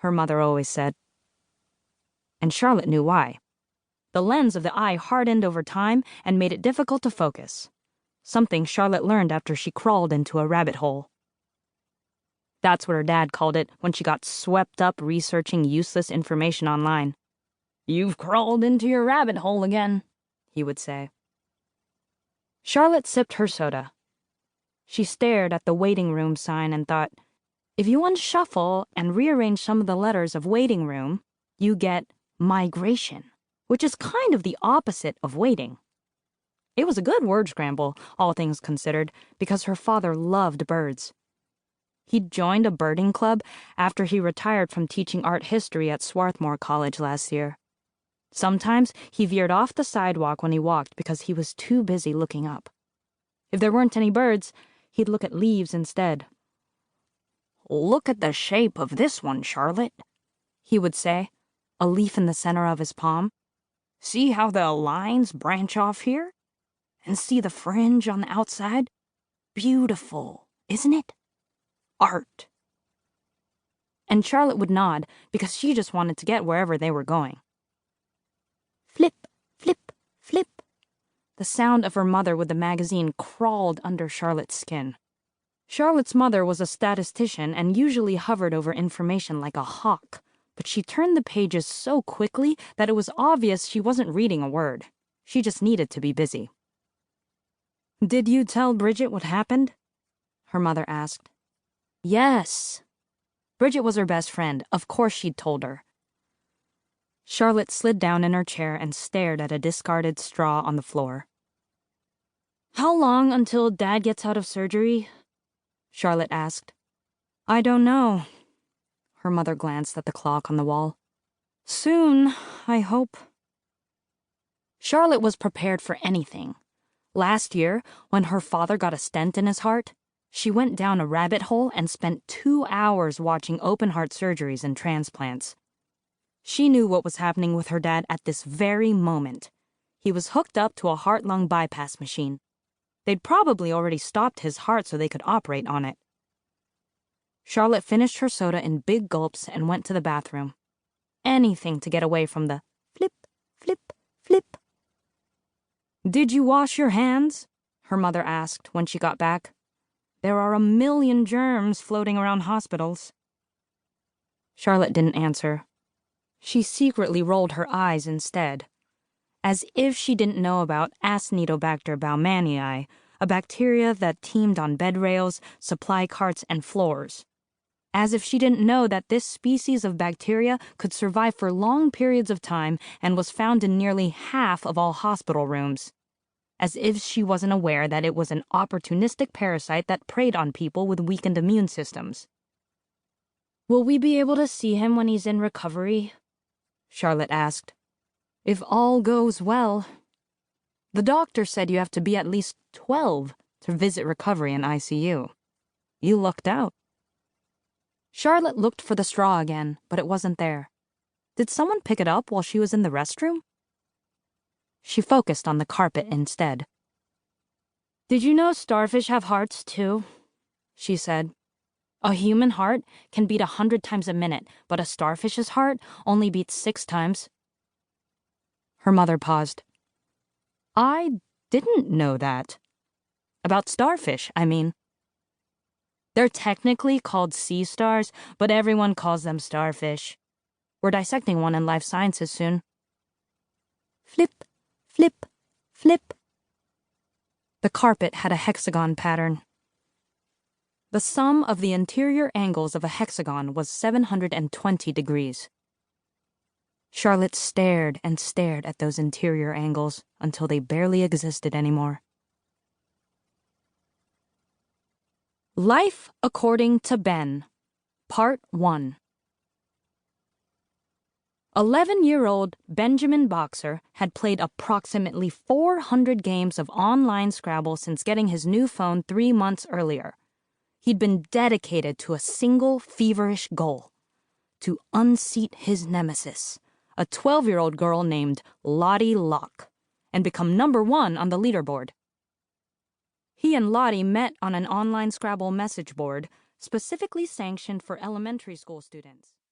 her mother always said. And Charlotte knew why. The lens of the eye hardened over time and made it difficult to focus, something Charlotte learned after she crawled into a rabbit hole. That's what her dad called it when she got swept up researching useless information online. "You've crawled into your rabbit hole again," he would say. Charlotte sipped her soda. She stared at the waiting room sign and thought, if you unshuffle and rearrange some of the letters of waiting room, you get migration, which is kind of the opposite of waiting. It was a good word scramble, all things considered, because her father loved birds. He'd joined a birding club after he retired from teaching art history at Swarthmore College last year. Sometimes he veered off the sidewalk when he walked because he was too busy looking up. If there weren't any birds, he'd look at leaves instead. "Look at the shape of this one, Charlotte," he would say, a leaf in the center of his palm. "See how the lines branch off here? And see the fringe on the outside? Beautiful, isn't it? Art." And Charlotte would nod because she just wanted to get wherever they were going. Flip, flip, flip. The sound of her mother with the magazine crawled under Charlotte's skin. Charlotte's mother was a statistician and usually hovered over information like a hawk, but she turned the pages so quickly that it was obvious she wasn't reading a word. She just needed to be busy. "Did you tell Bridget what happened?" her mother asked. Yes. Bridget was her best friend. Of course she'd told her. Charlotte slid down in her chair and stared at a discarded straw on the floor. "How long until Dad gets out of surgery?" Charlotte asked. "I don't know." Her mother glanced at the clock on the wall. "Soon, I hope." Charlotte was prepared for anything. Last year, when her father got a stent in his heart, she went down a rabbit hole and spent 2 hours watching open-heart surgeries and transplants. She knew what was happening with her dad at this very moment. He was hooked up to a heart-lung bypass machine. They'd probably already stopped his heart so they could operate on it. Charlotte finished her soda in big gulps and went to the bathroom. Anything to get away from the flip, flip, flip. "Did you wash your hands?" her mother asked when she got back. "There are a million germs floating around hospitals." Charlotte didn't answer. She secretly rolled her eyes instead, as if she didn't know about Acinetobacter baumannii, a bacteria that teemed on bed rails, supply carts, and floors. As if she didn't know that this species of bacteria could survive for long periods of time and was found in nearly half of all hospital rooms. As if she wasn't aware that it was an opportunistic parasite that preyed on people with weakened immune systems. "Will we be able to see him when he's in recovery?" Charlotte asked. "If all goes well. The doctor said you have to be at least 12 to visit recovery in ICU. You lucked out." Charlotte looked for the straw again, but it wasn't there. Did someone pick it up while she was in the restroom? She focused on the carpet instead. "Did you know starfish have hearts too?" she said. "A human heart can beat 100 times a minute, but a starfish's heart only beats 6 times. Her mother paused. "I didn't know that. About starfish, I mean. They're technically called sea stars, but everyone calls them starfish. We're dissecting one in life sciences soon." Flip, flip, flip. The carpet had a hexagon pattern. The sum of the interior angles of a hexagon was 720 degrees. Charlotte stared and stared at those interior angles until they barely existed anymore. Life According to Ben, Part 1. 11-year-old Benjamin Boxer had played approximately 400 games of online Scrabble since getting his new phone 3 months earlier. He'd been dedicated to a single feverish goal: to unseat his nemesis, a 12-year-old girl named Lottie Locke, and become #1 on the leaderboard. He and Lottie met on an online Scrabble message board specifically sanctioned for elementary school students.